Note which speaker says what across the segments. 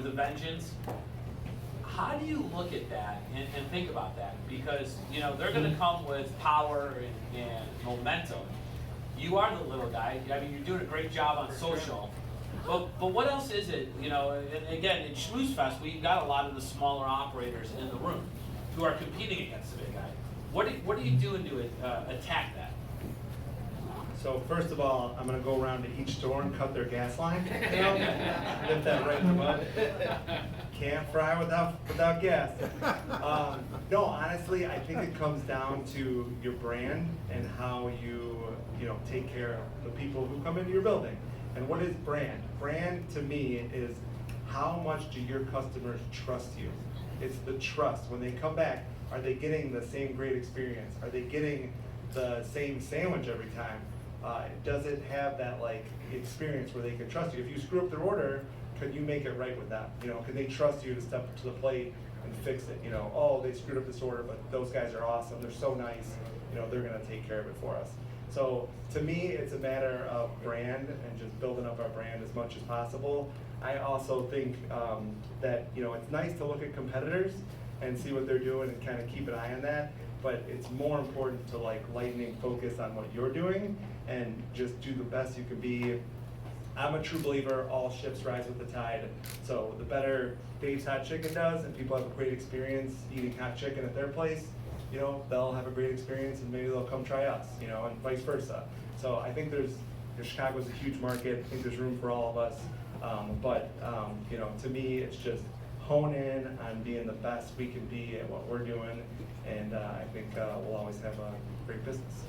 Speaker 1: with a vengeance. How do you look at that and think about that? Because, you know, they're going to come with power and momentum. You are the little guy. I mean, you're doing a great job on social. But what else is it? You know, and again, in SHMOOZEFEST, we've got a lot of the smaller operators in the room who are competing against the big guy. What are you doing to attack that?
Speaker 2: So first of all, I'm going to go around to each store and cut their gas line. You know? Nip that right in the mud. Can't fry without gas. No, honestly, I think it comes down to your brand and how you take care of the people who come into your building. And what is brand? Brand to me is how much do your customers trust you? It's the trust. When they come back, are they getting the same great experience? Are they getting the same sandwich every time? Does it have that like experience where they can trust you? If you screw up their order, can you make it right with them? You know, can they trust you to step up to the plate and fix it? You know, oh, they screwed up this order, but those guys are awesome. They're so nice. You know, they're going to take care of it for us. So to me, it's a matter of brand and just building up our brand as much as possible. I also think that, you know, it's nice to look at competitors and see what they're doing and kind of keep an eye on that. But it's more important to like lightning focus on what you're doing and just do the best you can be. I'm a true believer, all ships rise with the tide. So the better Dave's Hot Chicken does and people have a great experience eating hot chicken at their place, you know, they'll have a great experience and maybe they'll come try us, you know, and vice versa. So I think Chicago's a huge market. I think there's room for all of us. You know, to me, it's just hone in on being the best we can be at what we're doing, and I think we'll always have a great business.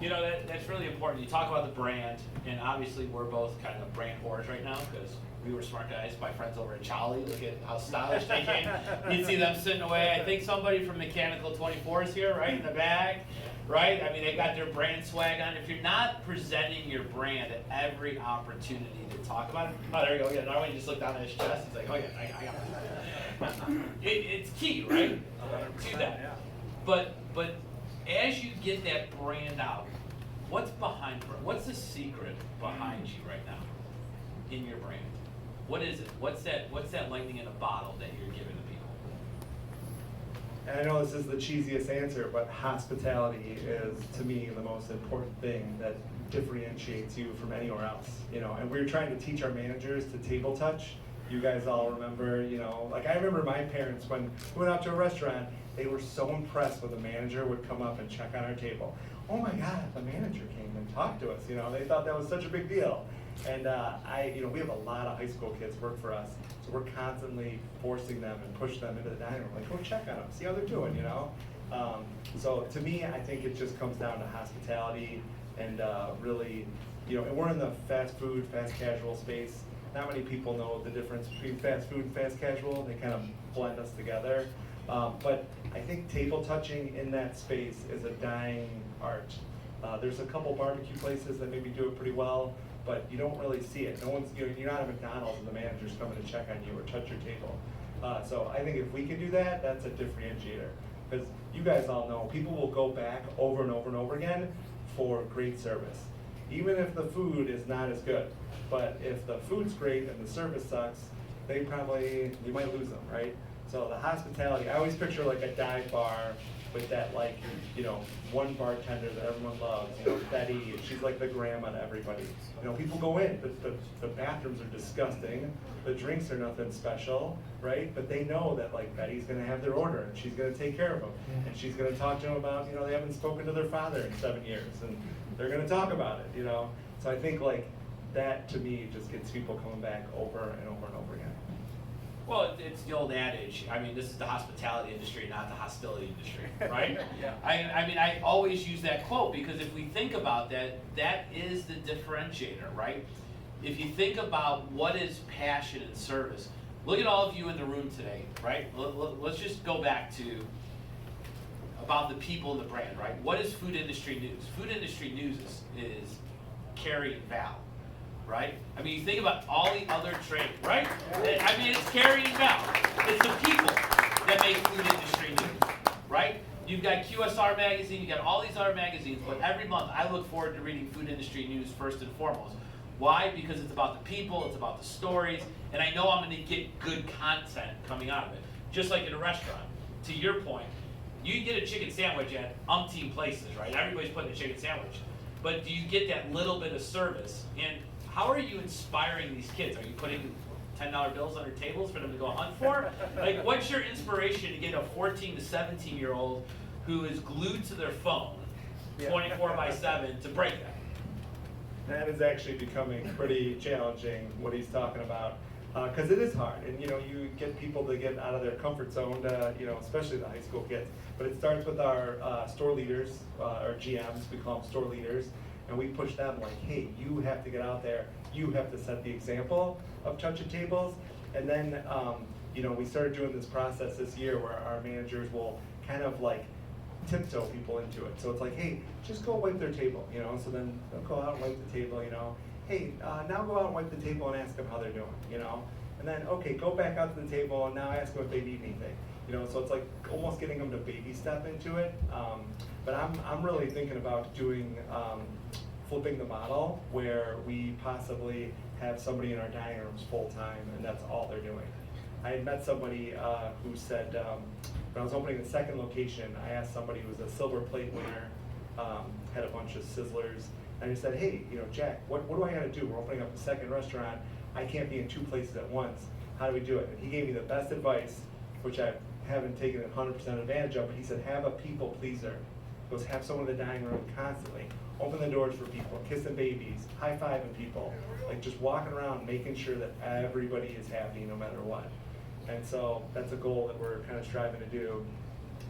Speaker 1: You know, that's really important. You talk about the brand, and obviously we're both kind of brand whores right now because we were smart guys. My friends over at Charlie, look at how stylish they came. You'd see them sitting away. I think somebody from Mechanical 24 is here, right, in the back, right? I mean, they've got their brand swag on. If you're not presenting your brand at every opportunity to talk about it, oh, there you go. Yeah, not only just look down at his chest, it's like, oh yeah, I got it. It's key, right, to that. But as you get that brand out, what's behind brand? What's the secret behind you right now in your brand? What is it? What's that lightning in a bottle that you're giving to people?
Speaker 2: And I know this is the cheesiest answer, but hospitality is, to me, the most important thing that differentiates you from anywhere else. You know, and we're trying to teach our managers to table touch. You guys all remember, you know, like I remember my parents when we went out to a restaurant, they were so impressed when the manager would come up and check on our table. Oh my God, the manager came and talked to us, you know, they thought that was such a big deal. And you know, we have a lot of high school kids work for us, so we're constantly forcing them and pushing them into the dining room, like, go check on them, see how they're doing, you know? So to me, I think it just comes down to hospitality and really, you know, and we're in the fast food, fast casual space. Not many people know the difference between fast food and fast casual. They kind of blend us together. But I think table touching in that space is a dying art. There's a couple barbecue places that maybe do it pretty well, but you don't really see it. No one's, you're not at McDonald's and the manager's coming to check on you or touch your table. So I think if we can do that, that's a differentiator. Because you guys all know, people will go back over and over and over again for great service. Even if the food is not as good. But if the food's great and the service sucks, you might lose them, right? So the hospitality, I always picture like a dive bar with that, like, you know, one bartender that everyone loves, you know, Betty, she's like the grandma to everybody. You know, people go in, the bathrooms are disgusting, the drinks are nothing special, right? But they know that like Betty's gonna have their order and she's gonna take care of them. And she's gonna talk to them about, you know, they haven't spoken to their father in 7 years and they're gonna talk about it, you know? So I think like that to me just gets people coming back over and over and over again.
Speaker 1: Well, it's the old adage. I mean, this is the hospitality industry, not the hostility industry, right?
Speaker 2: Yeah.
Speaker 1: I mean, I always use that quote because if we think about that, that is the differentiator, right? If you think about what is passion and service, look at all of you in the room today, right? Let's just go back to about the people in the brand, right? What is food industry news? Food industry news is Carrie and Val. Right? I mean, you think about all the other trade, right? I mean, it's Carrie and Val. It's the people that make food industry news, right? You've got QSR magazine, you've got all these other magazines, but every month I look forward to reading food industry news first and foremost. Why? Because it's about the people, it's about the stories, and I know I'm gonna get good content coming out of it. Just like in a restaurant, to your point, you get a chicken sandwich at umpteen places, right? Everybody's putting a chicken sandwich. But do you get that little bit of service? And how are you inspiring these kids? Are you putting $10 bills on their tables for them to go hunt for? Like, what's your inspiration to get a 14 to 17-year-old who is glued to their phone 24/7 to break that?
Speaker 2: That is actually becoming pretty challenging, what he's talking about, because it is hard. And, you know, you get people to get out of their comfort zone, you know, especially the high school kids. But it starts with our store leaders, our GMs, we call them store leaders, and we push them like, hey, you have to get out there, you have to set the example of touching tables. And then, you know, we started doing this process this year where our managers will kind of like tiptoe people into it. So it's like, hey, just go wipe their table, you know, so then they'll go out and wipe the table, you know. Hey, now go out and wipe the table and ask them how they're doing, you know. And then, okay, go back out to the table and now ask them if they need anything, you know. So it's like almost getting them to baby step into it. But I'm really thinking about doing, flipping the model where we possibly have somebody in our dining rooms full time and that's all they're doing. I had met somebody who said, when I was opening the second location, I asked somebody who was a silver plate winner, had a bunch of sizzlers, and I just said, hey, you know, Jack, what do I gotta do? We're opening up a second restaurant. I can't be in two places at once. How do we do it? And he gave me the best advice, which I haven't taken 100% advantage of, but he said, have a people pleaser. He goes, have someone in the dining room constantly. Open the doors for people, kissing babies, high-fiving people, like just walking around making sure that everybody is happy no matter what. And so that's a goal that we're kind of striving to do,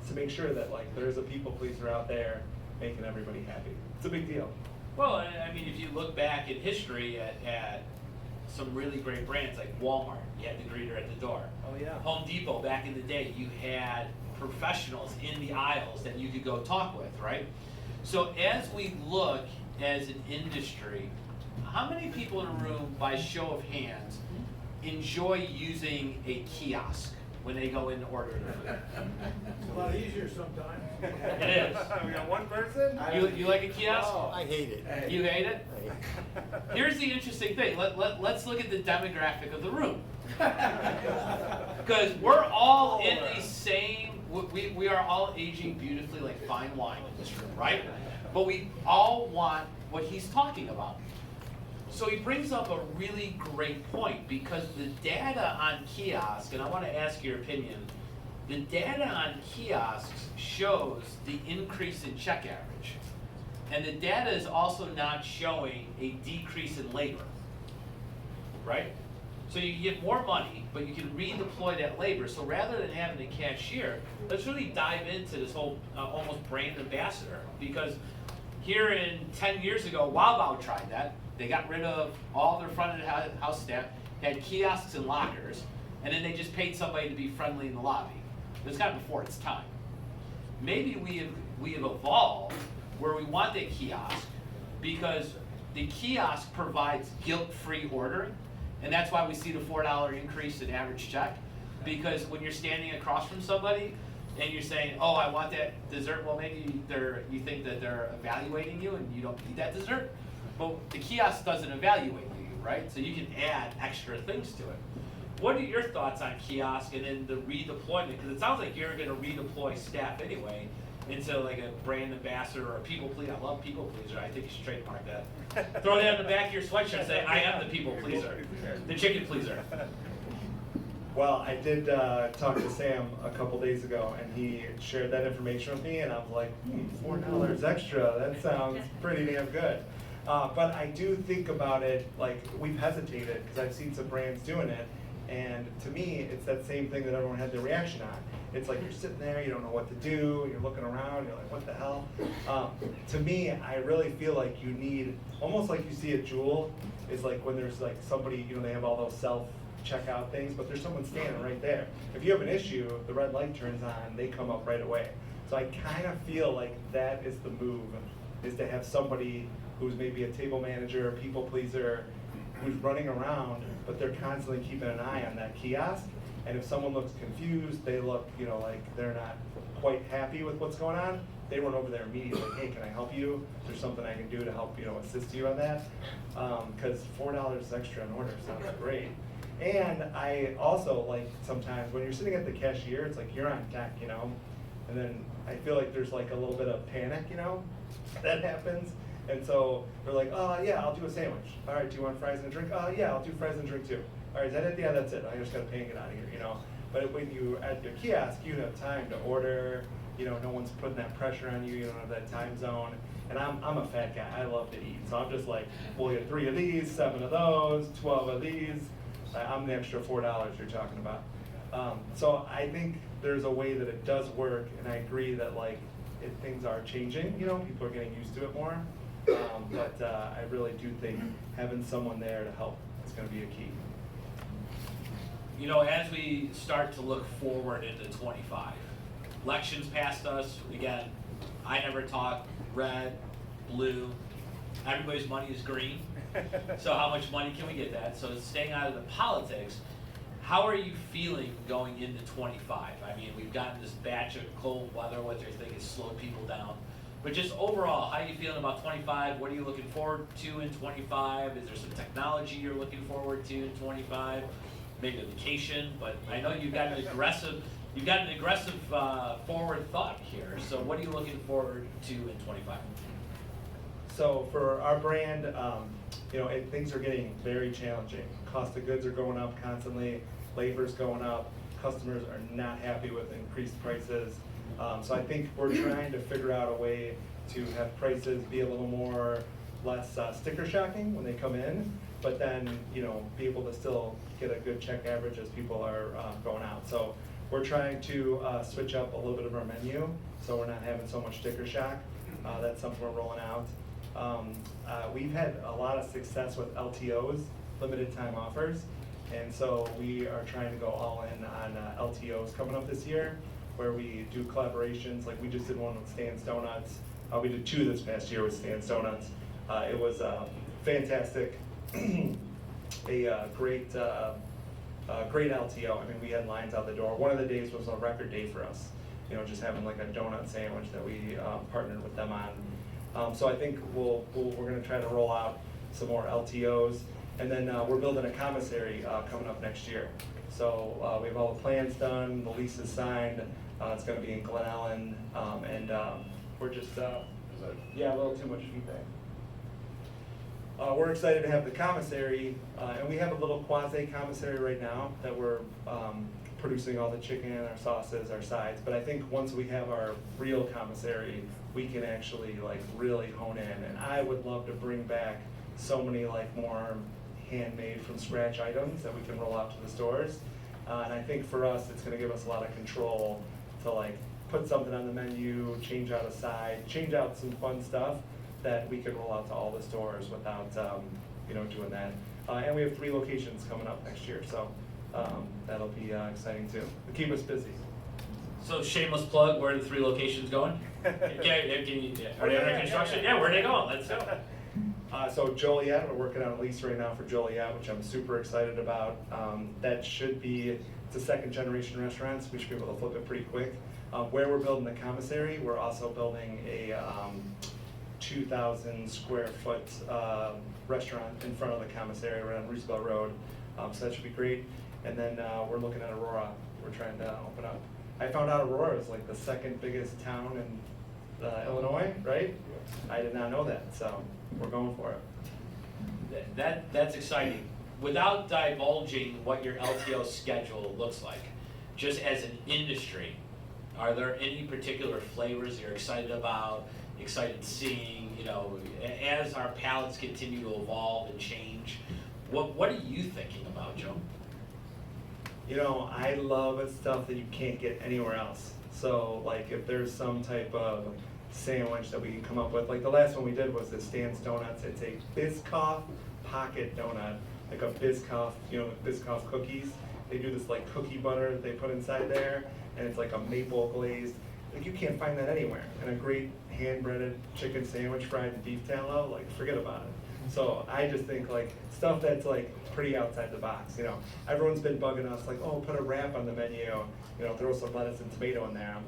Speaker 2: to make sure that like there's a people pleaser out there making everybody happy. It's a big deal.
Speaker 1: Well, I mean, if you look back in history at some really great brands like Walmart, you had the greeter at the door.
Speaker 3: Oh yeah.
Speaker 1: Home Depot, back in the day, you had professionals in the aisles that you could go talk with, right? So as we look as an industry, how many people in a room, by show of hands, enjoy using a kiosk when they go in to order their food?
Speaker 4: It's a lot easier sometimes.
Speaker 1: It is.
Speaker 2: We got one person?
Speaker 1: You like a kiosk?
Speaker 3: Oh, I hate it.
Speaker 1: You hate it? Here's the interesting thing. Let's look at the demographic of the room. Because we're all in the same, we are all aging beautifully like fine wine in this room, right? But we all want what he's talking about. So he brings up a really great point, because the data on kiosks, and I want to ask your opinion, the data on kiosks shows the increase in check average. And the data is also not showing a decrease in labor, right? So you can get more money, but you can redeploy that labor. So rather than having a cashier, let's really dive into this whole almost brand ambassador. Because here in 10 years ago, Wow Wow tried that. They got rid of all their front of the house staff, had kiosks and lockers, and then they just paid somebody to be friendly in the lobby. It was kind of before its time. Maybe we have evolved where we want that kiosk because the kiosk provides guilt-free ordering, and that's why we see the $4 increase in average check. Because when you're standing across from somebody and you're saying, oh, I want that dessert, well, maybe you think that they're evaluating you and you don't need that dessert. But the kiosk doesn't evaluate you, right? So you can add extra things to it. What are your thoughts on kiosk and then the redeployment? Because it sounds like you're going to redeploy staff anyway into like a brand ambassador or a people pleaser. I love people pleaser. I think you should trademark that. Throw that on the back of your sweatshirt and say, I am the people pleaser, the chicken pleaser.
Speaker 2: Well, I did talk to Sam a couple days ago, and he shared that information with me, and I was like, $4 extra. That sounds pretty damn good. But I do think about it like we've hesitated because I've seen some brands doing it, and to me, it's that same thing that everyone had their reaction on. It's like you're sitting there, you don't know what to do, you're looking around, you're like, what the hell? To me, I really feel like you need, almost like you see at Jewel, is like when there's like somebody, you know, they have all those self-checkout things, but there's someone standing right there. If you have an issue, the red light turns on, they come up right away. So I kind of feel like that is the move, is to have somebody who's maybe a table manager, a people pleaser, who's running around, but they're constantly keeping an eye on that kiosk. And if someone looks confused, they look, you know, like they're not quite happy with what's going on, they run over there immediately, like, hey, can I help you? Is there something I can do to help, assist you on that? Because $4 extra an order sounds great. And I also like sometimes when you're sitting at the cashier, it's like you're on deck, and then I feel like there's like a little bit of panic, that happens. And so they're like, oh yeah, I'll do a sandwich. All right, do you want fries and a drink? Oh yeah, I'll do fries and a drink too. All right, is that it? Yeah, that's it. I just gotta pay and get out of here, But when you at your kiosk, you have time to order. No one's putting that pressure on you. You don't have that time zone. And I'm a fat guy. I love to eat. So I'm just like, we'll get 3 of these, 7 of those, 12 of these. I'm the extra $4 you're talking about. So I think there's a way that it does work, and I agree that things are changing. People are getting used to it more. But I really do think having someone there to help is going to be a key.
Speaker 1: As we start to look forward into 25, elections past us, again, I never talk red, blue, everybody's money is green. So how much money can we get that? So staying out of the politics, how are you feeling going into 25? I mean, we've gotten this batch of cold weather, which I think has slowed people down. But just overall, how are you feeling about 25? What are you looking forward to in 25? Is there some technology you're looking forward to in 25? Maybe a vacation, but I know you've got an aggressive forward thought here. So what are you looking forward to in 25?
Speaker 2: So for our brand, things are getting very challenging. Cost of goods are going up constantly, labor's going up, customers are not happy with increased prices. So I think we're trying to figure out a way to have prices be a little less sticker shocking when they come in, but then be able to still get a good check average as people are going out. So we're trying to switch up a little bit of our menu, so we're not having so much sticker shock. That's something we're rolling out. We've had a lot of success with LTOs, limited time offers, and so we are trying to go all in on LTOs coming up this year, where we do collaborations. Like we just did one with Stan's Donuts. We did 2 this past year with Stan's Donuts. It was fantastic, a great LTO. I mean, we had lines out the door. One of the days was a record day for us. Just having like a donut sandwich that we partnered with them on. So I think we're going to try to roll out some more LTOs, and then we're building a commissary coming up next year. So we have all the plans done, the lease is signed. It's going to be in Glen Ellen, and we're just a little too much feedback. We're excited to have the commissary, and we have a little quasi-commissary right now that we're producing all the chicken, our sauces, our sides. But I think once we have our real commissary, we can actually really hone in. And I would love to bring back so many more handmade from scratch items that we can roll out to the stores. And I think for us, it's going to give us a lot of control to put something on the menu, change out a side, change out some fun stuff that we could roll out to all the stores without doing that. And we have 3 locations coming up next year, so that'll be exciting too. It'll keep us busy.
Speaker 1: So shameless plug, where are the 3 locations going? Are they under construction? Yeah, where are they going? Let's go.
Speaker 2: So Joliet, we're working on a lease right now for Joliet, which I'm super excited about. That should be, it's a 2nd generation restaurant, so we should be able to flip it pretty quick. Where we're building the commissary, we're also building a 2,000 square foot restaurant in front of the commissary right on Roosevelt Road. So that should be great. And then we're looking at Aurora. We're trying to open up. I found out Aurora is the 2nd biggest town in Illinois, right? I did not know that, so we're going for it.
Speaker 1: That's exciting. Without divulging what your LTO schedule looks like, just as an industry, are there any particular flavors you're excited about, excited seeing, as our palates continue to evolve and change? What are you thinking about, Joe?
Speaker 2: I love stuff that you can't get anywhere else. So if there's some type of sandwich that we can come up with, the last one we did was the Stan's Donuts. It's a Biscoff pocket donut, like a Biscoff, Biscoff cookies. They do this cookie butter that they put inside there, and it's a maple glazed. You can't find that anywhere. And a great hand-breaded chicken sandwich fried in beef tallow, forget about it. So I just think stuff that's pretty outside the box. Everyone's been bugging us oh, put a wrap on the menu, throw some lettuce and tomato in there. I'm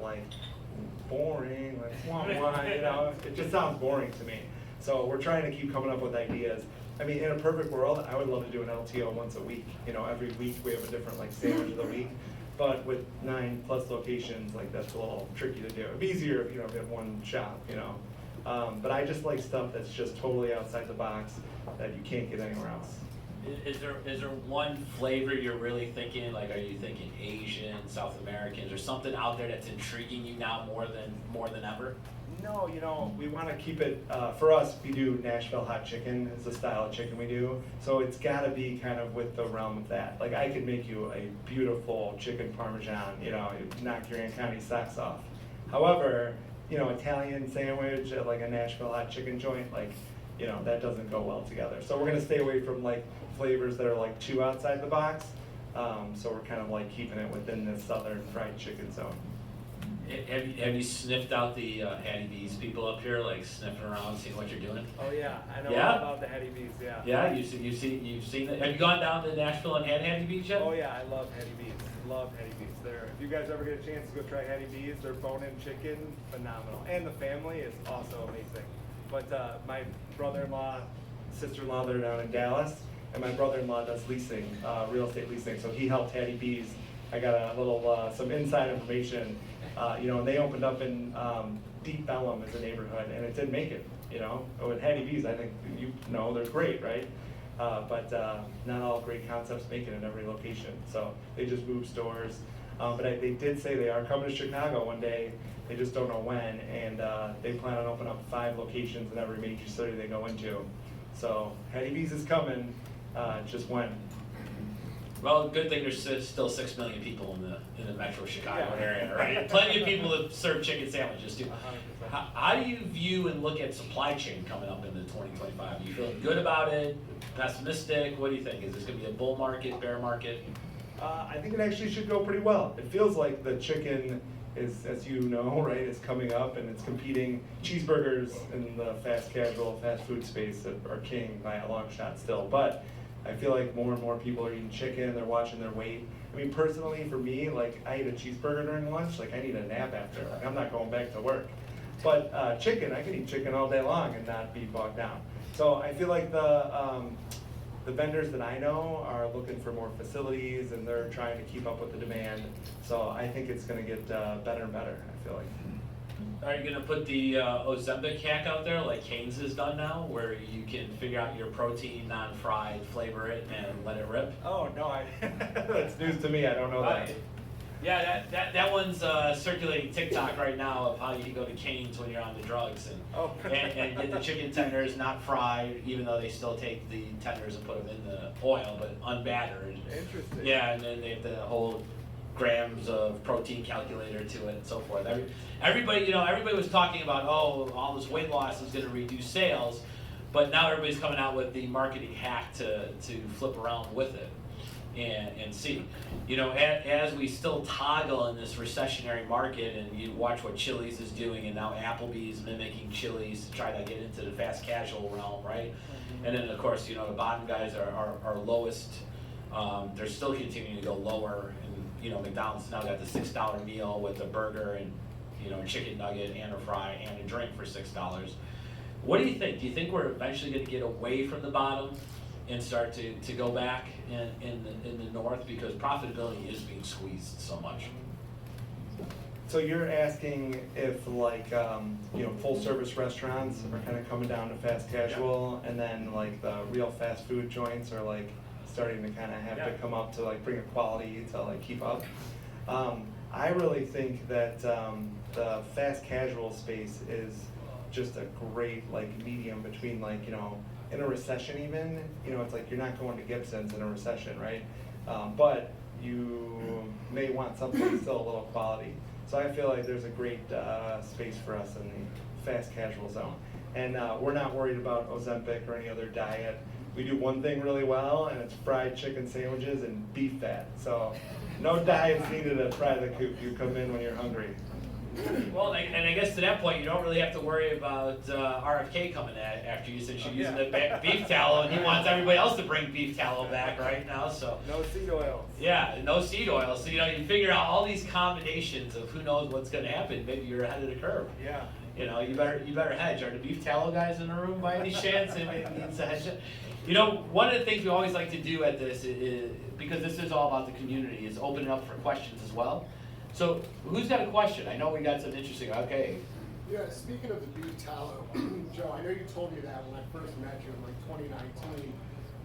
Speaker 2: boring, like, wah, wah, you know, it just sounds boring to me. So we're trying to keep coming up with ideas. I mean, in a perfect world, I would love to do an LTO once a week. You know, every week we have a different like sandwich of the week. But with 9+ locations, like that's a little tricky to do. It'd be easier if you know if you have one shop, you know. But I just like stuff that's just totally outside the box that you can't get anywhere else.
Speaker 1: Is there one flavor you're really thinking? Like, are you thinking Asian, South American, or something out there that's intriguing you now more than ever?
Speaker 2: No, you know, we want to keep it, for us, we do Nashville hot chicken, it's the style of chicken we do. So it's gotta be kind of with the realm of that. Like I could make you a beautiful chicken Parmesan, you know, it'd knock your Aunt Connie's socks off. However, you know, Italian sandwich at like a Nashville hot chicken joint, like, you know, that doesn't go well together. So we're gonna stay away from like flavors that are like too outside the box. So we're kind of like keeping it within this southern fried chicken zone.
Speaker 1: Have you sniffed out the Hattie B's people up here, like sniffing around, seeing what you're doing?
Speaker 3: Oh yeah, I know
Speaker 1: Yeah?
Speaker 3: all about the Hattie B's, yeah.
Speaker 1: Yeah, you've seen it. Have you gone down to Nashville and had Hattie B's yet?
Speaker 3: Oh yeah, I love Hattie B's. Love Hattie B's. If you guys ever get a chance to go try Hattie B's, their bone-in chicken, phenomenal. And the family is also amazing. But my
Speaker 2: Brother-in-law, sister-in-law, they're down in Dallas, and my brother-in-law does leasing, real estate leasing, so he helped Hattie B's. I got a little, some inside information, you know, and they opened up in Deep Ellum as a neighborhood, and it didn't make it, you know. With Hattie B's, I think, you know, they're great, right? But not all great concepts make it in every location, so they just move stores. But they did say they are coming to Chicago one day, they just don't know when, and they plan on opening up 5 locations in every major city they go into. So Hattie B's is coming, just when.
Speaker 1: Well, good thing there's still 6 million people in the metro Chicago
Speaker 3: Yeah.
Speaker 1: area, right? Plenty of people that serve chicken sandwiches too.
Speaker 3: 100%.
Speaker 1: How do you view and look at supply chain coming up into 2025? Are you feeling good about it? Pessimistic? What do you think? Is this going to be a bull market, bear market?
Speaker 2: I think it actually should go pretty well. It feels like the chicken is, as you know, right, is coming up and it's competing. Cheeseburgers in the fast casual, fast food space are king by a long shot still. But I feel like more and more people are eating chicken, they're watching their weight. I mean, personally, for me, like, I eat a cheeseburger during lunch, like, I need a nap after. Like, I'm not going back to work. But chicken, I can eat chicken all day long and not be bogged down. So I feel like the vendors that I know are looking for more facilities and they're trying to keep up with the demand. So I think it's gonna get better and better, I feel like.
Speaker 1: Are you going to put the Ozempic hack out there like Cane's has done now, where you can figure out your protein, non-fried, flavor it, and let it rip?
Speaker 3: Oh no,
Speaker 2: That's news to me, I don't know that.
Speaker 1: Yeah, that one's circulating TikTok right now of how you can go to Cane's when you're on the drugs and get the chicken tenders not fried, even though they still take the tenders and put them in the oil, but unbattered.
Speaker 3: Interesting.
Speaker 1: Yeah, and then they have the whole grams of protein calculator to it and so forth. Everybody was talking about, oh, all this weight loss is going to reduce sales, but now everybody's coming out with the marketing hack to flip around with it and see. You know, as we still toggle in this recessionary market, and you watch what Chili's is doing, and now Applebee's mimicking Chili's to try to get into the fast casual realm, right? Mm-hmm. And then of course, you know, the bottom guys are lowest. They're still continuing to go lower. You know, McDonald's now got the $6 meal with a burger and, you know, a chicken nugget and a fry and a drink for $6. What do you think? Do you think we're eventually going to get away from the bottom and start to go back in the north, because profitability is being squeezed so much?
Speaker 2: So you're asking if like, you know, full service restaurants are kind of coming down to fast casual, and then like the real fast food joints are like starting to kind of have to come up to like bring a quality to like keep up. I really think that the fast casual space is just a great like medium between like, you know, in a recession even, you know, it's like you're not going to Gibson's in a recession, right? But you may want something still a little quality. So I feel like there's a great space for us in the fast casual zone. And we're not worried about Ozempic or any other diet. We do one thing really well, and it's fried chicken sandwiches and beef fat. So no diets needed at Fry the Coop. You come in when you're hungry.
Speaker 1: Well, and I guess to that point, you don't really have to worry about RFK coming after you, since you're using the beef tallow, and he wants everybody else to bring beef tallow back right now. So
Speaker 3: No seed oils.
Speaker 1: yeah, no seed oil. So you figure out all these combinations of who knows what's going to happen. Maybe you're ahead of the curve.
Speaker 3: Yeah.
Speaker 1: You better hedge. Are the beef tallow guys in the room by any chance? Anybody needs to hedge it? One of the things we always like to do at this is, because this is all about the community, is open it up for questions as well. So who's got a question? I know we got some interesting. Okay.
Speaker 5: Yeah, speaking of the beef tallow, Joe, I know you told me that when I first met you in like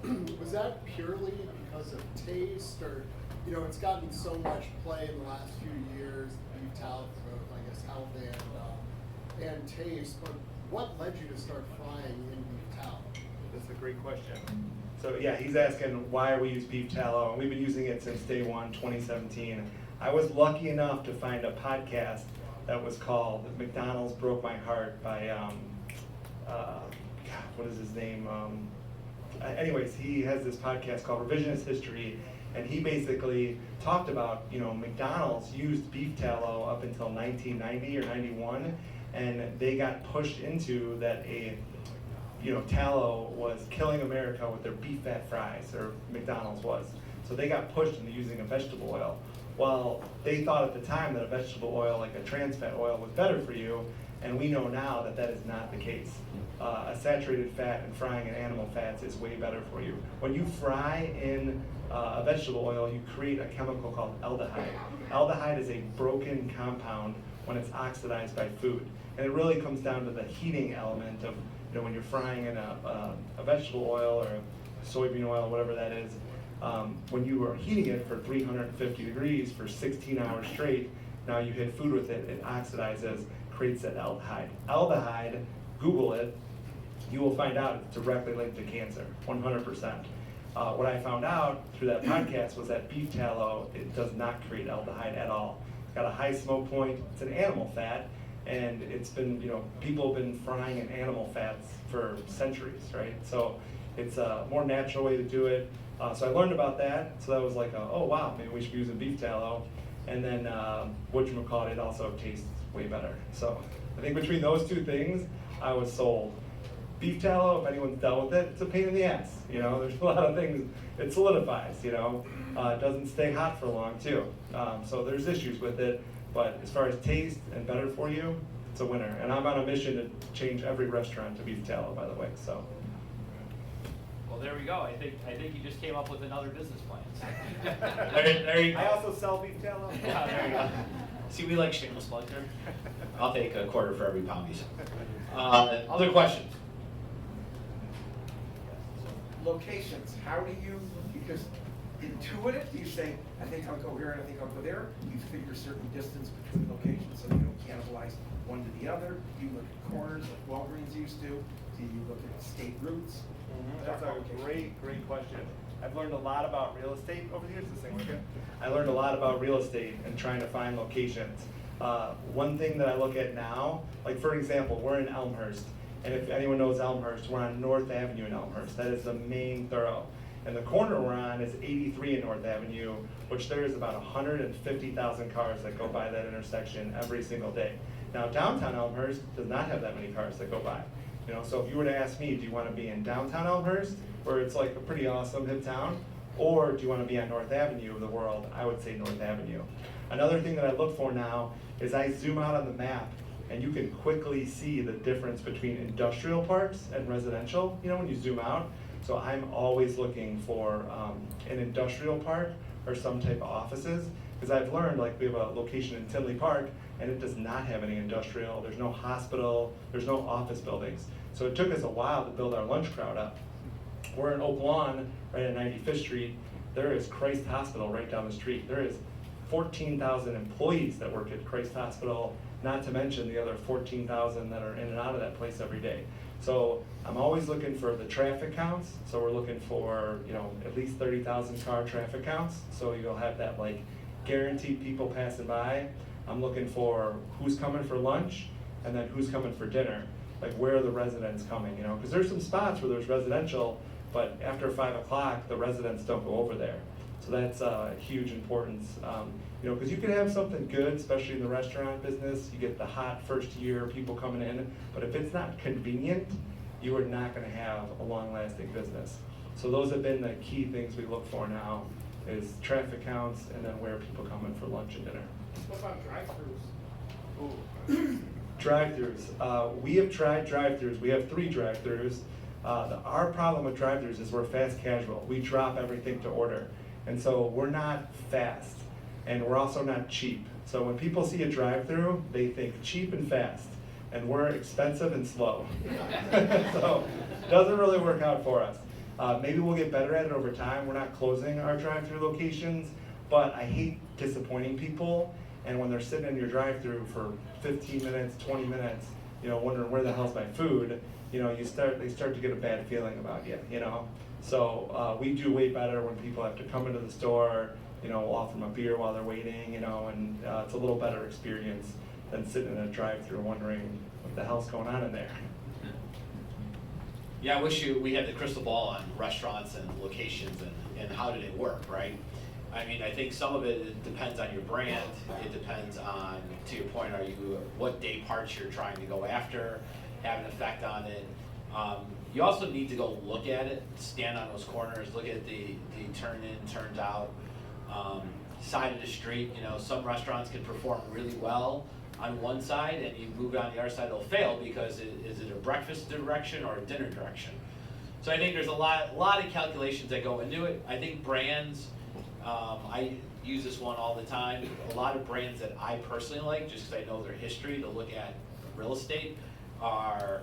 Speaker 5: 2019. Was that purely because of taste, or it's gotten so much play in the last few years, beef tallow for both, I guess, health and taste. But what led you to start frying in beef tallow?
Speaker 3: That's a great question.
Speaker 2: So yeah, he's asking why we use beef tallow, and we've been using it since day one, 2017. I was lucky enough to find a podcast that was called "McDonald's Broke My Heart" by God, what is his name? Anyways, he has this podcast called Revisionist History, and he basically talked about McDonald's used beef tallow up until 1990 or 91, and they got pushed into that tallow was killing America with their beef fat fries, or McDonald's was. So they got pushed into using a vegetable oil. Well, they thought at the time that a vegetable oil, like a trans fat oil, was better for you, and we know now that that is not the case. A saturated fat and frying in animal fats is way better for you. When you fry in a vegetable oil, you create a chemical called aldehyde. Aldehyde is a broken compound when it's oxidized by food. And it really comes down to the heating element of when you're frying in a vegetable oil or a soybean oil, whatever that is. When you are heating it for 350 degrees for 16 hours straight, now you hit food with it, it oxidizes, creates that aldehyde. Aldehyde, Google it, you will find out it's directly linked to cancer, 100%. What I found out through that podcast was that beef tallow, it does not create aldehyde at all. It's got a high smoke point, it's an animal fat, and it's been, people have been frying in animal fats for centuries, right? So it's a more natural way to do it. So I learned about that, so that was like, oh wow, maybe we should be using beef tallow. And then whatchamacallit, it also tastes way better. So I think between those two things, I was sold. Beef tallow, if anyone's dealt with it, it's a pain in the ass. There's a lot of things, it solidifies, it doesn't stay hot for long too. So there's issues with it, but as far as taste and better for you, it's a winner. And I'm on a mission to change every restaurant to beef tallow, by the way, so.
Speaker 1: Well, there we go. I think you just came up with another business plan. there you go.
Speaker 3: I also sell beef tallow.
Speaker 1: Yeah, there you go. See, we like shameless plug here. I'll take a quarter for every pound you sell. Other questions?
Speaker 6: Locations, how do you, because intuitive, you say, I think I'll go here and I think I'll go there. You figure certain distance between locations so you don't cannibalize one to the other. You look at corners like Walgreens used to. Do you look at state routes?
Speaker 3: That's a great question. I've learned a lot about real estate over the years. This thing working?
Speaker 2: I learned a lot about real estate and trying to find locations. One thing that I look at now, like for example, we're in Elmhurst, and if anyone knows Elmhurst, we're on North Avenue in Elmhurst. That is the main thorough. And the corner we're on is 83 in North Avenue, which there is about 150,000 cars that go by that intersection every single day. Now downtown Elmhurst does not have that many cars that go by. So if you were to ask me, do you want to be in downtown Elmhurst, where it's like a pretty awesome hip town, or do you want to be on North Avenue of the world? I would say North Avenue. Another thing that I look for now is I zoom out on the map, and you can quickly see the difference between industrial parks and residential, when you zoom out. So I'm always looking for an industrial park or some type of offices, because I've learned, like we have a location in Tinley Park, and it does not have any industrial, there's no hospital, there's no office buildings. So it took us a while to build our lunch crowd up. We're in Oak Lawn, right at 95th Street. There is Christ Hospital right down the street. There is 14,000 employees that work at Christ Hospital, not to mention the other 14,000 that are in and out of that place every day. So I'm always looking for the traffic counts. So we're looking for, at least 30,000 car traffic counts. So you'll have that like guaranteed people passing by. I'm looking for who's coming for lunch and then who's coming for dinner. Like where are the residents coming, because there's some spots where there's residential, but after 5 o'clock, the residents don't go over there. So that's huge importance. You know, because you can have something good, especially in the restaurant business. You get the hot first year people coming in, but if it's not convenient, you are not going to have a long-lasting business. So those have been the key things we look for now, is traffic counts and then where people come in for lunch and dinner.
Speaker 4: What about drive-throughs?
Speaker 2: Drive-throughs. We have tried drive-throughs. We have 3 drive-throughs. Our problem with drive-throughs is we're fast casual. We drop everything to order. And so we're not fast, and we're also not cheap. So when people see a drive-through, they think cheap and fast, and we're expensive and slow. So it doesn't really work out for us. Maybe we'll get better at it over time. We're not closing our drive-through locations, but I hate disappointing people. And when they're sitting in your drive-through for 15 minutes, 20 minutes, you know, wondering where the hell's my food, you know, they start to get a bad feeling about you, you know. So we do way better when people have to come into the store, you know, we'll offer them a beer while they're waiting, you know, and it's a little better experience than sitting in a drive-through wondering what the hell's going on in there.
Speaker 1: Yeah, I wish we had the crystal ball on restaurants and locations and how do they work, right? I mean, I think some of it depends on your brand. It depends on, to your point, what day parts you're trying to go after, have an effect on it. You also need to go look at it, stand on those corners, look at the turn in, turns out, side of the street. You know, some restaurants can perform really well on one side, and you move it on the other side, they'll fail because is it a breakfast direction or a dinner direction? So I think there's a lot of calculations that go into it. I think brands, I use this one all the time. A lot of brands that I personally like, just because I know their history to look at real estate, are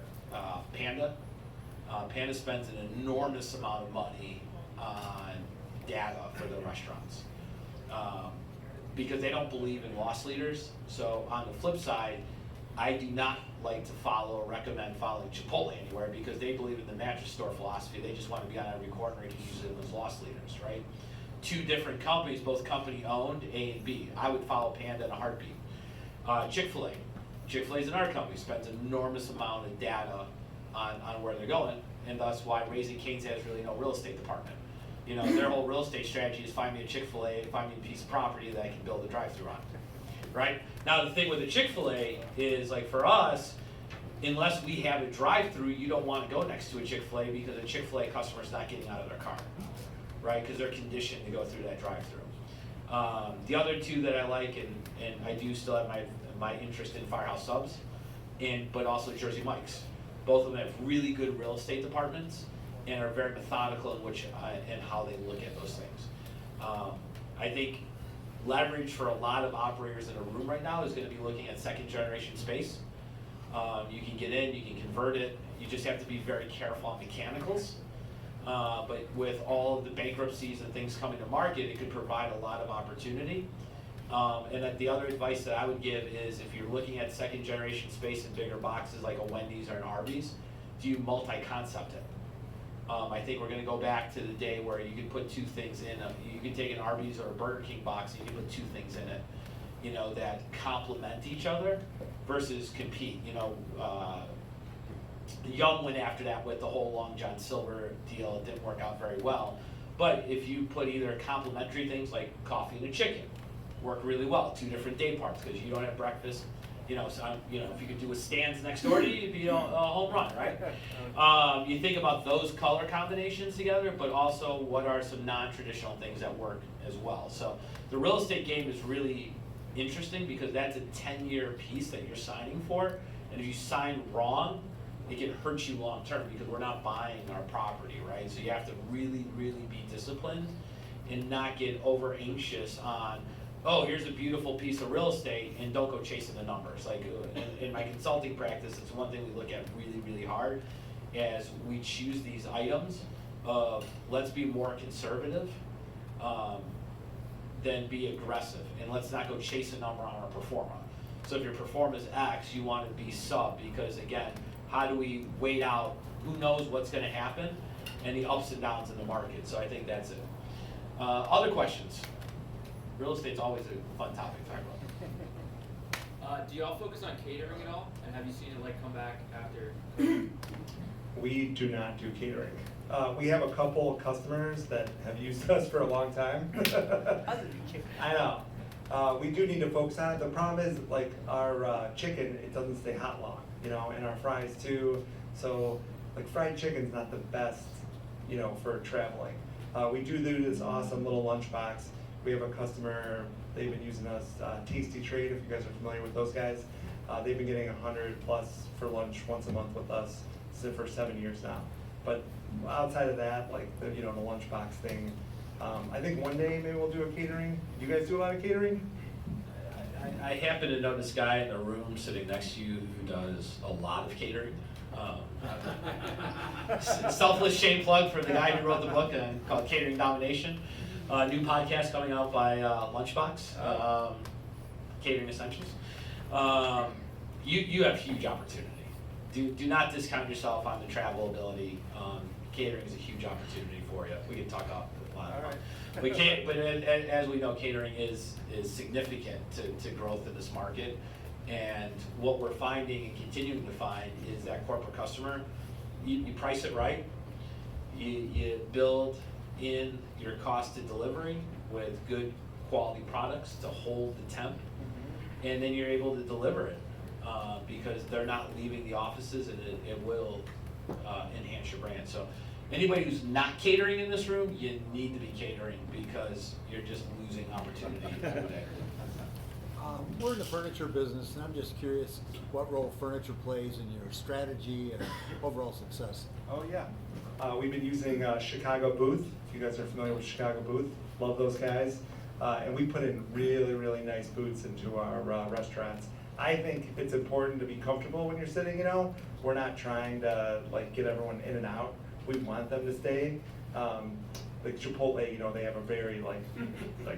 Speaker 1: Panda. Panda spends an enormous amount of money on data for the restaurants because they don't believe in loss leaders. So on the flip side, I do not like to follow or recommend following Chipotle anywhere because they believe in the mattress store philosophy. They just want to be on every corner and use them as loss leaders, right? 2 different companies, both company owned, A and B. I would follow Panda in a heartbeat. Chick-fil-A. Chick-fil-A is an art company, spends an enormous amount of data on where they're going, and that's why Raising Cane's has really no real estate department. You know, their whole real estate strategy is find me a Chick-fil-A, find me a piece of property that I can build a drive-through on, right? Now the thing with the Chick-fil-A is, like for us, unless we have a drive-through, you don't want to go next to a Chick-fil-A because a Chick-fil-A customer is not getting out of their car, right? Because they're conditioned to go through that drive-through. The other 2 that I like, and I do still have my interest in Firehouse Subs, but also Jersey Mike's. Both of them have really good real estate departments and are very methodical in which and how they look at those things. I think leverage for a lot of operators in a room right now is going to be looking at second generation space. You can get in, you can convert it. You just have to be very careful on mechanicals. But with all of the bankruptcies and things coming to market, it could provide a lot of opportunity. And the other advice that I would give is if you're looking at second generation space in bigger boxes like a Wendy's or an Arby's, do you multi-concept it? I think we're going to go back to the day where you could put 2 things in. You can take an Arby's or a Burger King box and you can put 2 things in it, you know, that complement each other versus compete. You know, Yum went after that with the whole Long John Silver deal. It didn't work out very well. But if you put either complementary things like coffee and a chicken, work really well, 2 different day parts because you don't have breakfast. You know, so you know, if you could do a Stan's next door to you, it'd be a home run, right? You think about those color combinations together, but also what are some non-traditional things that work as well. So the real estate game is really interesting because that's a 10-year piece that you're signing for, and if you sign wrong, it can hurt you long term because we're not buying our property, right? So you have to really, really be disciplined and not get over anxious on, oh, here's a beautiful piece of real estate, and don't go chasing the numbers. Like in my consulting practice, it's one thing we look at really, really hard as we choose these items of let's be more conservative than be aggressive, and let's not go chase a number on our performa. So if your performa is X, you want to be sub because again, how do we wait out who knows what's going to happen and the ups and downs in the market? So I think that's it. Other questions? Real estate's always a fun topic to talk about.
Speaker 7: Do y'all focus on catering at all? And have you seen it like come back after?
Speaker 2: We do not do catering. We have a couple of customers that have used us for a long time. I know. We do need to focus on it. The problem is, like, our chicken, it doesn't stay hot long, you know, and our fries too. So, like, fried chicken's not the best, you know, for traveling. We do this awesome little lunchbox. We have a customer, they've been using us, Tasty Trade, if you guys are familiar with those guys. They've been getting 100 plus for lunch once a month with us for 7 years now. But outside of that, like the, you know, the lunchbox thing, I think one day maybe we'll do a catering. You guys do a lot of catering?
Speaker 1: I happen to know this guy in the room sitting next to you who does a lot of catering. Selfless shame plug for the guy who wrote the book called Catering Domination. New podcast coming out by Lunchbox, Catering Essentials. You have huge opportunity. Do not discount yourself on the travel ability. Catering is a huge opportunity for you. We can talk about a lot.
Speaker 3: All right.
Speaker 1: We can't, but as we know, catering is significant to growth in this market. And what we're finding and continuing to find is that corporate customer, you price it right, you build in your cost of delivery with good quality products to hold the temp, and then you're able to deliver it because they're not leaving the offices, and it will enhance your brand. So anybody who's not catering in this room, you need to be catering because you're just losing opportunity today.
Speaker 7: We're in the furniture business, and I'm just curious what role furniture plays in your strategy and overall success.
Speaker 3: Oh, yeah.
Speaker 2: We've been using Chicago Booth. If you guys are familiar with Chicago Booth, love those guys. And we put in really, really nice booths into our restaurants. I think it's important to be comfortable when you're sitting, you know. We're not trying to like get everyone in and out. We want them to stay. Like Chipotle, you know, they have a very like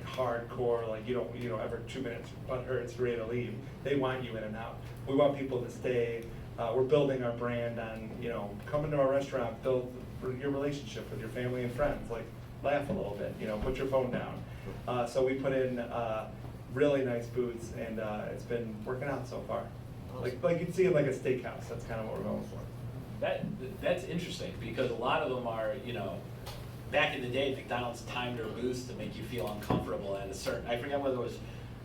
Speaker 2: hardcore, like you don't ever 2 minutes butt hurts, ready to leave. They want you in and out. We want people to stay. We're building our brand on, you know, coming to our restaurant, build your relationship with your family and friends, like laugh a little bit, you know, put your phone down. So we put in really nice booths, and it's been working out so far. Like you'd see it like a steakhouse. That's kind of what we're going for.
Speaker 1: That's interesting because a lot of them are, you know, back in the day, McDonald's timed their booths to make you feel uncomfortable at a certain, I forget whether it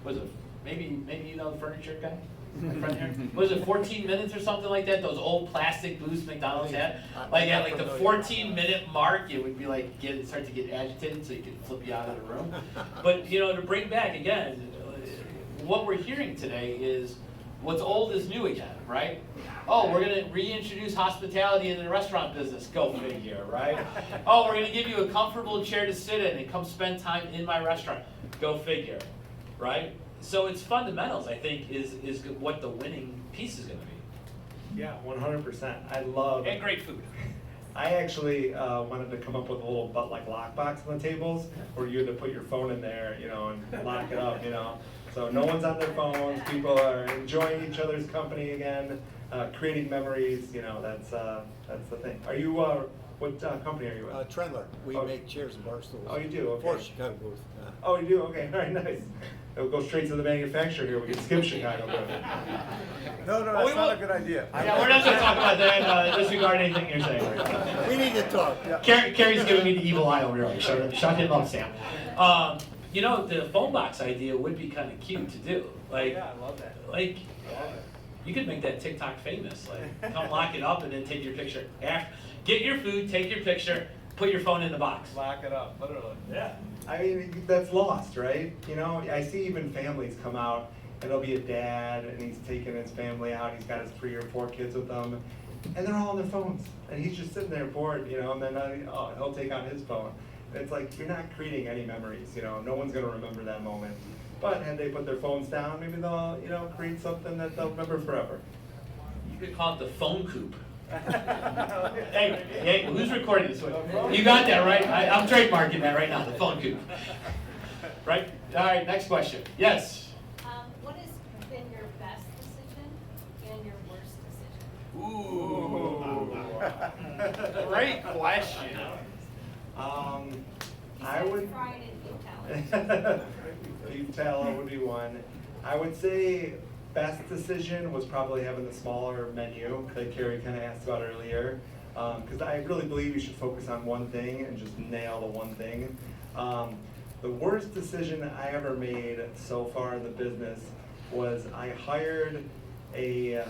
Speaker 1: was it, maybe you know the furniture guy? My friend here? Was it 14 minutes or something like that? Those old plastic booths McDonald's had? Like at like the 14-minute mark, it would be like start to get agitated so you could flip you out of the room. But you know, to bring back again, what we're hearing today is what's old is new again, right? Oh, we're gonna reintroduce hospitality in the restaurant business. Go figure, right? Oh, we're gonna give you a comfortable chair to sit in and come spend time in my restaurant. Go figure, right? So it's fundamentals, I think, is what the winning piece is gonna be.
Speaker 2: Yeah, 100%. I love.
Speaker 1: And great food.
Speaker 2: I actually wanted to come up with a little lockbox on the tables where you had to put your phone in there, you know, and lock it up, you know. So no one's on their phones. People are enjoying each other's company again, creating memories. You know, that's the thing. Are you? What company are you with?
Speaker 7: Trendler. We
Speaker 2: Oh.
Speaker 7: make chairs and bar stools.
Speaker 2: Oh, you do? Okay.
Speaker 7: For Chicago Booth.
Speaker 2: Oh, you do? Okay, all right, nice. It'll go straight to the manufacturer here. We can skip Chicago.
Speaker 3: No,
Speaker 1: Oh,
Speaker 3: that's
Speaker 1: we
Speaker 3: not
Speaker 1: will-
Speaker 3: a good idea.
Speaker 1: Yeah, we're not gonna talk about that. Disregard anything you're saying.
Speaker 7: We need to talk.
Speaker 1: Carrie's giving me the evil eye over here. Shut him up, Sam. You know, the phone box idea would be kind of cute to do. Like,
Speaker 3: Yeah, I love that.
Speaker 1: like you could make that TikTok famous. Like, come lock it up and then take your picture. Get your food, take your picture, put your phone in the box.
Speaker 3: Lock it up, literally.
Speaker 1: Yeah.
Speaker 2: I mean, that's lost, right? You know, I see even families come out, and there'll be a dad, and he's taking his family out. He's got his 3 or 4 kids with him, and they're all on their phones, and he's just sitting there bored, you know. And then he'll take out his phone. And it's like you're not creating any memories, you know. No one's gonna remember that moment. But had they put their phones down, maybe they'll, you know, create something that they'll remember forever.
Speaker 1: You could call it the phone coop. Hey, who's recording this one? You got that, right? I'm trademarking that right now, the phone coop. Right? All right, next question. Yes?
Speaker 8: What has been your best decision and your worst decision?
Speaker 1: Ooh. Great question.
Speaker 2: I would.
Speaker 8: Fried and beef talent.
Speaker 2: Beef tallow would be one. I would say best decision was probably having the smaller menu that Carrie kind of asked about earlier. because I really believe you should focus on one thing and just nail the one thing. The worst decision I ever made so far in the business was I hired a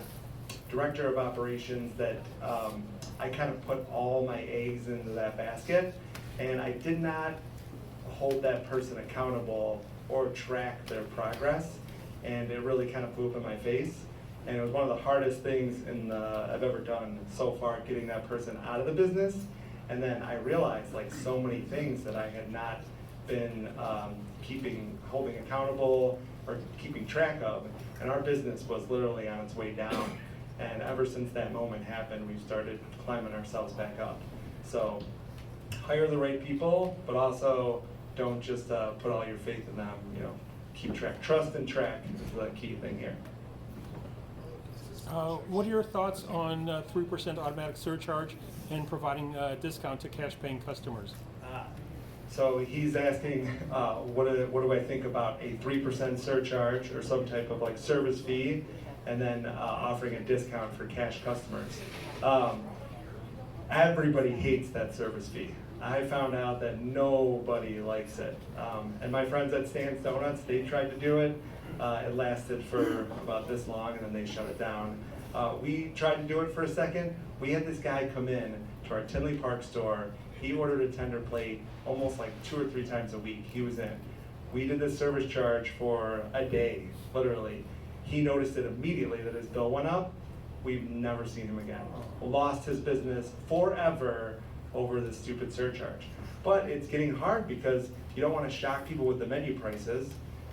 Speaker 2: director of operations that I kind of put all my eggs into that basket, and I did not hold that person accountable or track their progress, and it really kind of blew up in my face. And it was one of the hardest things I've ever done so far, getting that person out of the business. And then I realized like so many things that I had not been holding accountable or keeping track of, and our business was literally on its way down. And ever since that moment happened, we've started climbing ourselves back up. So hire the right people, but also don't just put all your faith in them. You know, keep track. Trust and track is the key thing here.
Speaker 9: What are your thoughts on 3% automatic surcharge and providing a discount to cash-paying customers?
Speaker 2: So he's asking, what do I think about a 3% surcharge or some type of like service fee, and then offering a discount for cash customers. Everybody hates that service fee. I found out that nobody likes it. And my friends at Stan's Donuts, they tried to do it. It lasted for about this long, and then they shut it down. We tried to do it for a second. We had this guy come in to our Tinley Park store. He ordered a tender plate almost like 2 or 3 times a week. He was in. We did the service charge for a day, literally. He noticed it immediately that his bill went up. We've never seen him again. Lost his business forever over this stupid surcharge. But it's getting hard because you don't want to shock people with the menu prices,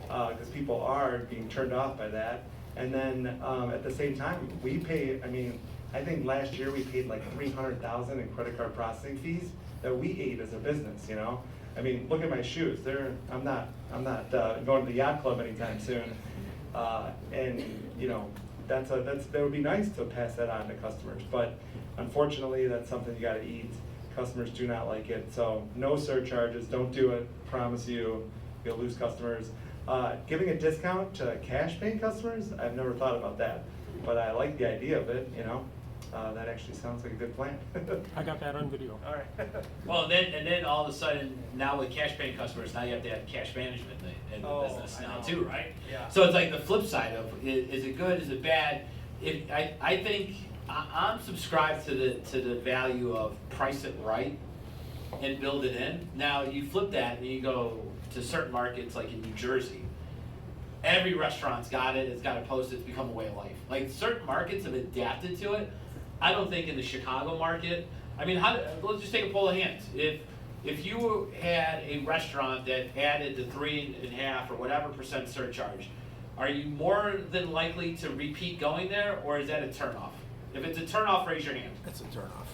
Speaker 2: because people are being turned off by that. And then at the same time, we pay, I think last year we paid like $300,000 in credit card processing fees that we ate as a business, you know? I mean, look at my shoes. I'm not going to the yacht club anytime soon. And you know, that would be nice to pass that on to customers. But unfortunately, that's something you gotta eat. Customers do not like it. So no surcharges, don't do it. Promise you, you'll lose customers. Giving a discount to cash paying customers, I've never thought about that. But I like the idea of it, you know. That actually sounds like a good plan.
Speaker 9: I got that on video.
Speaker 3: All right.
Speaker 1: Well, and then all of a sudden, now with cash paying customers, now you have to have cash management in the business
Speaker 3: I
Speaker 1: now
Speaker 3: know.
Speaker 1: too, right?
Speaker 3: Yeah.
Speaker 1: So it's like the flip side of, is it good, is it bad? I think I'm subscribed to the value of price it right and build it in. Now you flip that and you go to certain markets like in New Jersey. Every restaurant's got it, it's got a post, it's become a way of life. Like certain markets have adapted to it. I don't think in the Chicago market, let's just take a poll of hands. If you had a restaurant that added the 3.5% or whatever % surcharge, are you more than likely to repeat going there, or is that a turnoff? If it's a turnoff, raise your hand.
Speaker 7: That's a turnoff.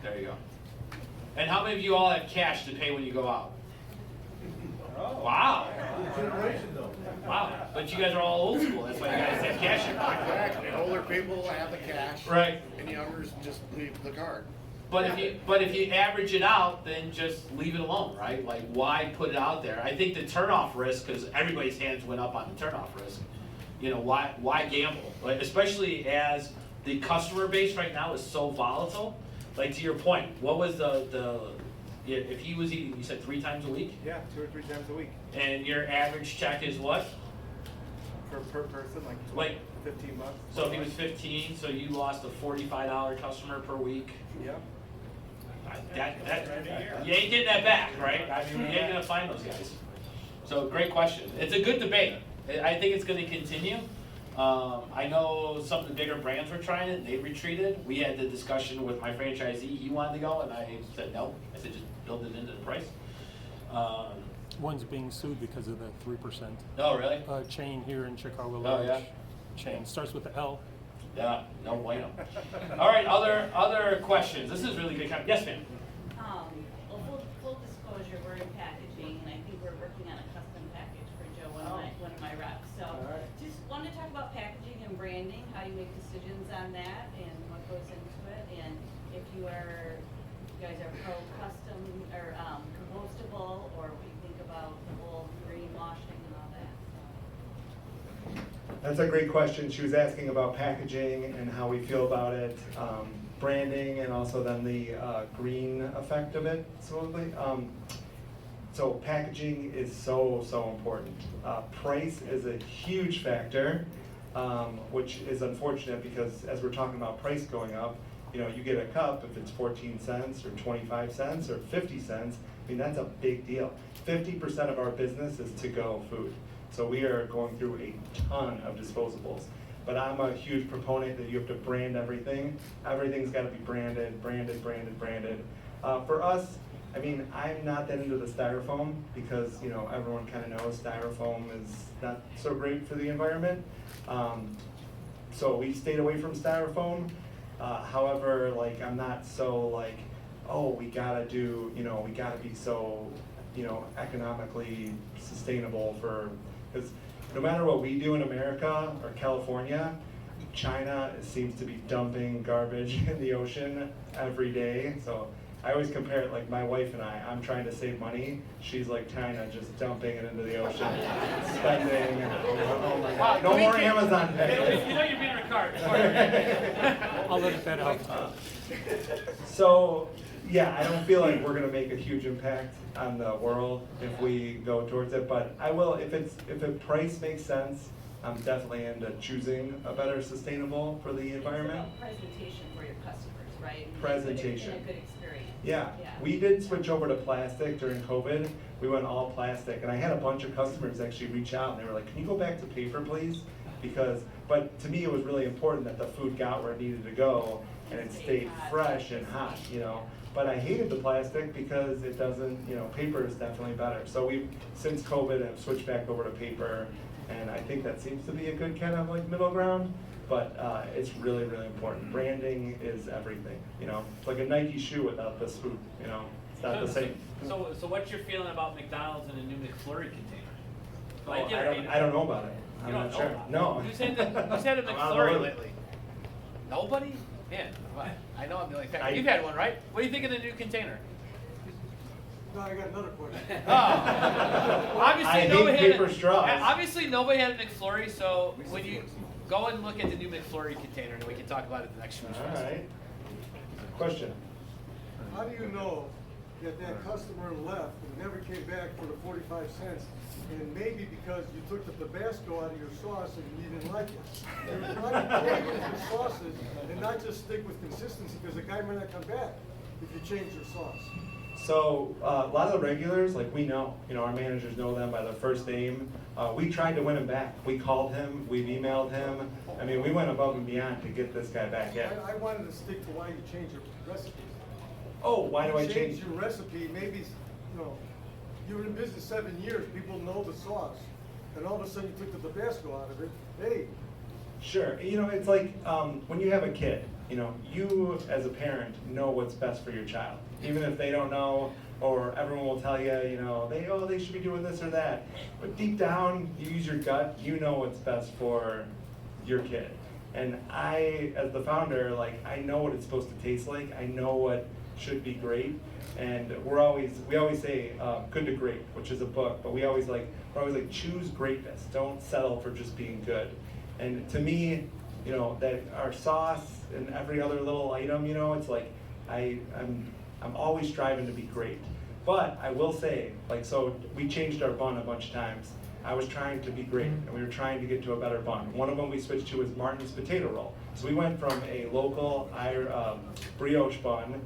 Speaker 1: There you go. And how many of you all have cash to pay when you go out? Wow. Wow, but you guys are all old school, that's why you guys have cash in your pocket.
Speaker 5: Exactly. Older people have the cash.
Speaker 1: Right.
Speaker 5: And youngers just leave the card.
Speaker 1: But if you average it out, then just leave it alone, right? Like, why put it out there? I think the turnoff risk, because everybody's hands went up on the turnoff risk. You know, why gamble? Like, especially as the customer base right now is so volatile. Like, to your point, what was if he was eating, you said 3 times a week,
Speaker 3: Yeah, 2 or 3 times a week
Speaker 1: and your average check is what?
Speaker 3: per person, like
Speaker 1: Like,
Speaker 3: 15 bucks.
Speaker 1: so if he was 15, so you lost a $45 customer per week.
Speaker 3: Yeah.
Speaker 1: You ain't getting that back, right? I mean, you ain't gonna find those guys. So great question. It's a good debate. I think it's gonna continue. I know some of the bigger brands were trying it, they retreated. We had the discussion with my franchisee, he wanted to go, and I said no. I said just build it into the price.
Speaker 9: One's being sued because of the 3%.
Speaker 1: Oh, really?
Speaker 9: Chain here in Chicago.
Speaker 1: Oh, yeah?
Speaker 9: Chain starts with the L.
Speaker 1: Yeah, no bueno. All right, other questions? This is really good. Yes, ma'am.
Speaker 10: Well, full disclosure, we're in packaging, and I think we're working on a custom package for Joe, one of my reps. So, just wanted to talk about packaging and branding, how you make decisions on that, and what goes into it, and if you guys are pro custom or compostable, or what you think about the whole greenwashing and all that.
Speaker 2: That's a great question. She was asking about packaging and how we feel about it. branding and also then the green effect of it, supposedly. So packaging is so important. Price is a huge factor, which is unfortunate because as we're talking about price going up, you know, you get a cup, if it's 14 cents or 25 cents or 50 cents, I mean, that's a big deal. 50% of our business is to-go food. So we are going through a ton of disposables. But I'm a huge proponent that you have to brand everything. Everything's gotta be branded. For us, I mean, I'm not that into the styrofoam because, you know, everyone kind of knows styrofoam is not so great for the environment. So we stayed away from styrofoam. However, like, I'm not so like, oh, we gotta do, you know, we gotta be so, you know, economically sustainable because no matter what we do in America or California, China seems to be dumping garbage in the ocean every day. So I always compare it like my wife and I'm trying to save money. She's like China, just dumping it into the ocean, spending. Oh my God. No more Amazon pay.
Speaker 1: You know you're being recorded.
Speaker 9: I'll let that out.
Speaker 2: So, yeah, I don't feel like we're gonna make a huge impact on the world if we go towards it, but I will, if a price makes sense, I'm definitely into choosing a better sustainable for the environment.
Speaker 10: It's about presentation for your customers, right?
Speaker 2: Presentation.
Speaker 10: And a good experience.
Speaker 2: Yeah, we did switch over to plastic during COVID. We went all plastic, and I had a bunch of customers actually reach out, and they were like, can you go back to paper, please? But to me, it was really important that the food got where it needed to go, and it stayed fresh and hot, you know? But I hated the plastic because it doesn't, you know, paper is definitely better. So we, since COVID, have switched back over to paper, and I think that seems to be a good kind of like middle ground. But it's really important. Branding is everything, you know? It's like a Nike shoe without this food, you know? It's not the same.
Speaker 1: So what's your feeling about McDonald's and a new McFlurry container?
Speaker 2: Oh, I don't know about it. I'm not sure. No.
Speaker 1: Who's had a McFlurry lately? Nobody? Man, what? I know I'm the only fan. You've had one, right? What do you think of the new container?
Speaker 4: No, I got another question.
Speaker 1: Oh. Obviously,
Speaker 2: I
Speaker 1: nobody
Speaker 2: hate
Speaker 1: had
Speaker 2: paper straws.
Speaker 1: Obviously, nobody had a McFlurry, so when you go and look at the new McFlurry container, and we can talk about it the next SHMOOZEFest.
Speaker 2: All right. Question.
Speaker 4: How do you know that customer left and never came back for the 45 cents? And maybe because you took the Tabasco out of your sauce and you didn't like it. You're trying to play with your sauces and not just stick with consistency, because the guy might not come back if you change your sauce.
Speaker 2: So a lot of the regulars, like we know, you know, our managers know them by their first name. We tried to win him back. We called him, we've emailed him. I mean, we went above and beyond to get this guy back in.
Speaker 4: I wanted to stick to why you changed your recipe.
Speaker 2: Oh, why do I
Speaker 4: You
Speaker 2: change?
Speaker 4: changed your recipe, maybe, you know, you were in business 7 years, people know the sauce, and all of a sudden you took the Tabasco out of it. Hey,
Speaker 2: Sure. You know, it's like when you have a kid, you know, you as a parent know what's best for your child. Even if they don't know, or everyone will tell you, you know, they should be doing this or that. But deep down, you use your gut, you know what's best for your kid. And I, as the founder, like, I know what it's supposed to taste like. I know what should be great. And we always say good to great, which is a book, but we're always like, choose greatness. Don't settle for just being good. And to me, you know, that our sauce and every other little item, you know, it's like, I'm always striving to be great. But I will say, like, so we changed our bun a bunch of times. I was trying to be great, and we were trying to get to a better bun. One of them we switched to was Martin's potato roll. So we went from a local brioche bun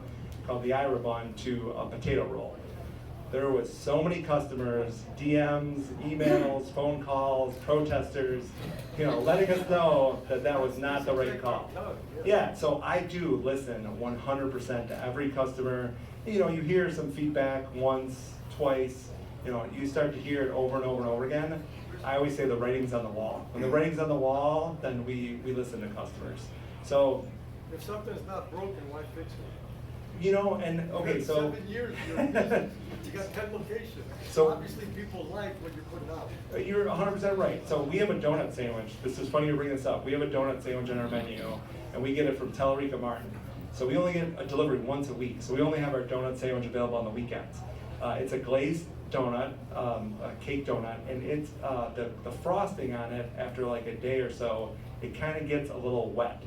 Speaker 2: called the Ira bun to a potato roll. There was so many customers, DMs, emails, phone calls, protesters, you know, letting us know that that was not the right call. Yeah, so I do listen 100% to every customer. You know, you hear some feedback once, twice, you know, you start to hear it over and over and over again. I always say the writing's on the wall. When the writing's on the wall, then we listen to customers. So,
Speaker 4: if something's not broken, why fix it?
Speaker 2: you know, and okay, so
Speaker 4: 7 years, you got 10 locations.
Speaker 2: So-
Speaker 4: Obviously, people like what you're putting out.
Speaker 2: you're 100% right. So we have a donut sandwich. This is funny to bring this up. We have a donut sandwich on our menu, and we get it from Tellerica Martin. So we only get a delivery once a week. So we only have our donut sandwich available on the weekends. It's a glazed donut, a cake donut, and it's the frosting on it after like a day or so, it kind of gets a little wet.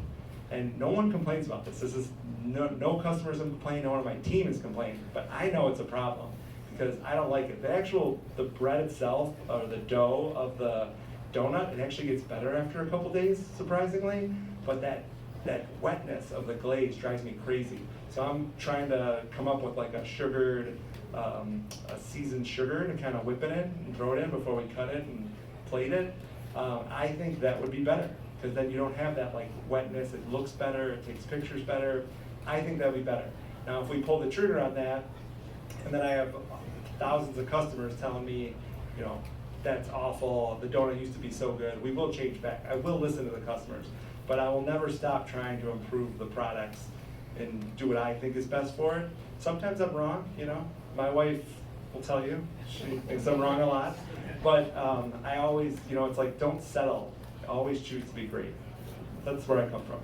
Speaker 2: And no one complains about this. This is, no customers have complained, no one on my team has complained, but I know it's a problem because I don't like it. The bread itself, or the dough of the donut, it actually gets better after a couple days, surprisingly, but that wetness of the glaze drives me crazy. So I'm trying to come up with like a sugared, a seasoned sugar to kind of whip it in and throw it in before we cut it and plate it. I think that would be better, because then you don't have that like wetness, it looks better, it takes pictures better. I think that would be better. Now if we pull the trigger on that, and then I have thousands of customers telling me, you know, that's awful, the donut used to be so good, we will change back. I will listen to the customers, but I will never stop trying to improve the products and do what I think is best for it. Sometimes I'm wrong, you know. My wife will tell you, she thinks I'm wrong a lot. But I always, you know, it's like, don't settle. Always choose to be great. That's where I come from.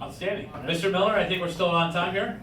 Speaker 1: Outstanding. Mr. Miller, I think we're still on time here.